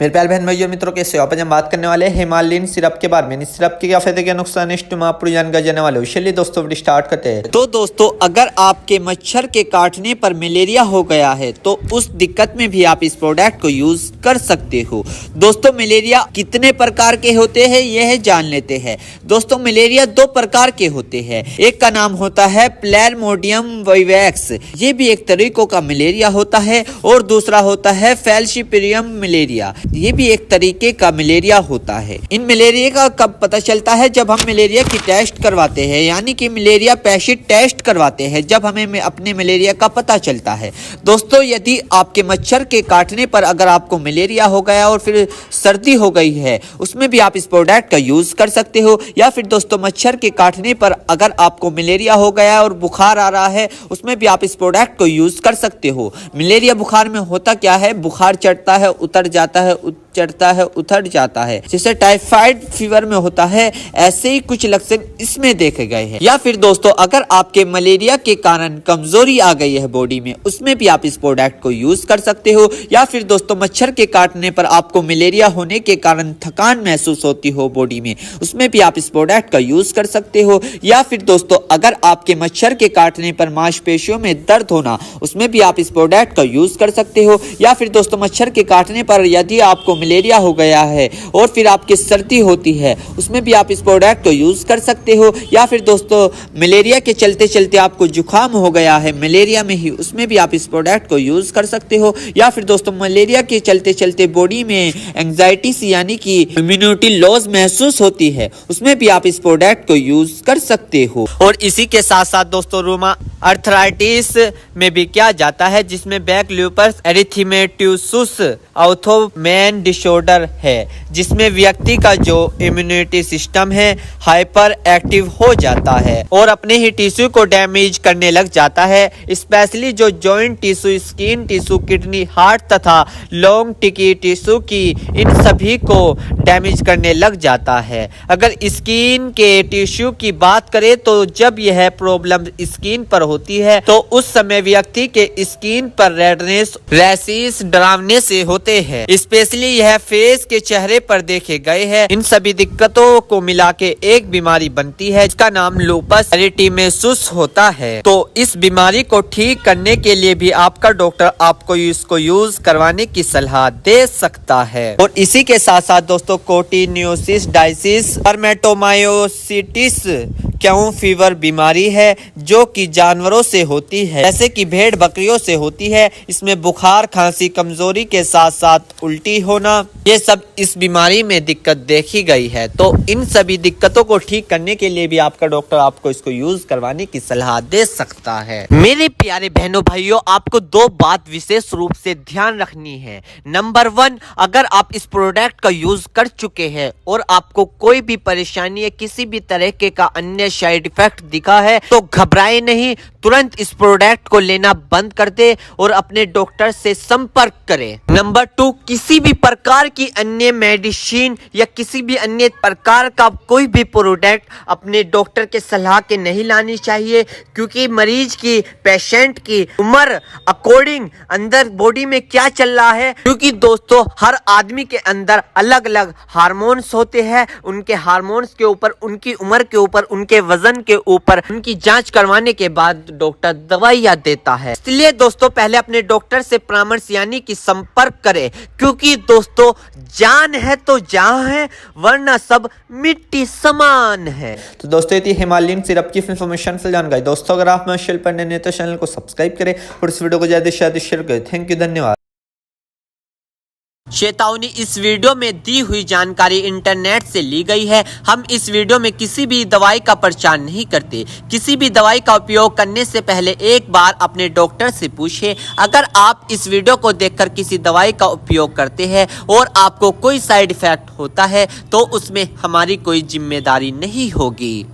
मेरे प्यारे बहन भाइयों मित्रों, कैसे हो आप? आज हम बात करने वाले हैं हिमालयन सिरप के बारे में। इस सिरप के क्या फायदे क्या नुकसान है मैं आपको जानकारी देने वाले हो। चलिए दोस्तों वीडियो स्टार्ट करते हैं। तो दोस्तों, अगर आपके मच्छर के काटने पर मलेरिया हो गया है तो उस दिक्कत में भी आप इस प्रोडक्ट को यूज कर सकते हो। दोस्तों, मलेरिया कितने प्रकार के होते हैं यह जान लेते हैं। दोस्तों, मलेरिया दो प्रकार के होते हैं। एक का नाम होता है प्लाज्मोडियम वाइवेक्स, ये भी एक तरीकों का मलेरिया होता है, और दूसरा होता है फैलसीपियम मलेरिया, ये भी एक तरीके का मलेरिया होता है। इन मलेरिया का कब पता चलता है? जब हम मलेरिया की टेस्ट करवाते हैं, यानी कि मलेरिया पैशिट टेस्ट करवाते हैं, जब हमें अपने मलेरिया का पता चलता है। दोस्तों, यदि आपके मच्छर के काटने पर अगर आपको मलेरिया हो गया और फिर सर्दी हो गई है, उसमें भी आप इस प्रोडक्ट का यूज कर सकते हो। या फिर दोस्तों, मच्छर के काटने पर अगर आपको मलेरिया हो गया और बुखार आ रहा है, उसमें भी आप इस प्रोडक्ट को यूज कर सकते हो। मलेरिया बुखार में होता क्या है? बुखार चढ़ता है, उतर जाता है, चढ़ता है, उतर जाता है, जैसे टाइफाइड फीवर में होता है। ऐसे ही कुछ लक्षण इसमें देखे गए हैं। या फिर दोस्तों, अगर आपके मलेरिया के कारण कमजोरी आ गई है बॉडी में, उसमें भी आप इस प्रोडक्ट को यूज कर सकते हो। या फिर दोस्तों, मच्छर के काटने पर आपको मलेरिया होने के कारण थकान महसूस होती हो बॉडी में, उसमें भी आप इस प्रोडक्ट का यूज कर सकते हो। या फिर दोस्तों, अगर आपके मच्छर के काटने पर मांसपेशियों में दर्द होना, उसमें भी आप इस प्रोडक्ट का यूज कर सकते हो। या फिर दोस्तों, मच्छर के काटने पर यदि आपको मलेरिया हो गया है और फिर आपकी सर्दी होती है, उसमें भी आप इस प्रोडक्ट को यूज कर सकते हो। या फिर दोस्तों, मलेरिया के चलते चलते आपको जुकाम हो गया है मलेरिया में ही, उसमें भी आप इस प्रोडक्ट को यूज कर सकते हो। या फिर दोस्तों, मलेरिया के चलते चलते बॉडी में एंजाइटी यानी कि इम्यूनिटी लॉस महसूस होती है, उसमें भी आप इस प्रोडक्ट को यूज कर सकते हो। और इसी के साथ साथ दोस्तों, रूमा अर्थराइटिस में भी क्या जाता है, जिसमें बैक लूपस एरिथेमेटोसस ऑर्थोमेन डिसऑर्डर है, जिसमें व्यक्ति का जो इम्यूनिटी सिस्टम है हाइपर एक्टिव हो जाता है और अपने ही टिश्यू को डैमेज करने लग जाता है। स्पेशली जो joint tissue, skin tissue, kidney, heart तथा लॉन्ग टिकी टिश्यू की, इन सभी को डैमेज करने लग जाता है। अगर स्किन के टिश्यू की बात करें तो जब यह प्रॉब्लम स्किन पर होती है तो उस समय व्यक्ति के स्किन पर रेडनेस, रैशेस, डरावने से होते हैं। स्पेशली यह फेस के चेहरे पर देखे गए हैं। इन सभी दिक्कतों को मिला के एक बीमारी बनती है, जिसका नाम लूपस एरिथेमेटोसस होता है। तो इस बीमारी को ठीक करने के लिए भी आपका डॉक्टर आपको इसको यूज करवाने की सलाह दे सकता है। और इसी के साथ साथ दोस्तों, कोटिन्योसिस डायसिस परमेटोमायोसिटिस क्यों फीवर बीमारी है, जो कि जानवरों से होती है, जैसे कि भेड़ बकरियों से होती है। इसमें बुखार, खांसी, कमजोरी के साथ साथ उल्टी होना, ये सब इस बीमारी में दिक्कत देखी गई है। तो इन सभी दिक्कतों को ठीक करने के लिए भी आपका डॉक्टर आपको इसको यूज करवाने की सलाह दे सकता है। मेरे प्यारे बहनों भाइयों, आपको दो बात विशेष रूप से ध्यान रखनी है। नंबर 1, अगर आप इस प्रोडक्ट का यूज कर चुके हैं और आपको कोई भी परेशानी या किसी भी तरह के का अन्य साइड इफेक्ट दिखा है तो घबराए नहीं, तुरंत इस प्रोडक्ट को लेना बंद कर दे और अपने डॉक्टर से संपर्क करें। नंबर 2, किसी भी प्रकार की अन्य मेडिसिन या किसी भी अन्य प्रकार का कोई भी प्रोडक्ट अपने डॉक्टर के सलाह के नहीं लानी चाहिए, क्योंकि मरीज की, पेशेंट की उम्र अकॉर्डिंग अंदर बॉडी में क्या चल रहा है, क्योंकि दोस्तों हर आदमी के अंदर अलग अलग हार्मोन्स होते हैं। उनके हार्मोन्स के ऊपर, उनकी उम्र के ऊपर, उनके वजन के ऊपर उनकी जांच करवाने के बाद डॉक्टर दवाइयां देता है। इसलिए दोस्तों, पहले अपने डॉक्टर से परामर्श यानी कि संपर्क करें, क्योंकि दोस्तों जान है तो जहां है, वरना सब मिट्टी समान है। तो दोस्तों, ये थी हिमालयन सिरप की इन्फॉर्मेशन से जानकारी। दोस्तों, अगर आप मेरे चैनल पर नए हैं तो चैनल को सब्सक्राइब करें और इस वीडियो को ज्यादा से ज्यादा शेयर करें। थैंक यू, धन्यवाद। चेतावनी, इस वीडियो में दी हुई जानकारी इंटरनेट से ली गई है। हम इस वीडियो में किसी भी दवाई का प्रचार नहीं करते। किसी भी दवाई का उपयोग करने से पहले एक बार अपने डॉक्टर से पूछें। अगर आप इस वीडियो को देखकर किसी दवाई का उपयोग करते हैं और आपको कोई साइड इफेक्ट होता है तो उसमें हमारी कोई जिम्मेदारी नहीं होगी।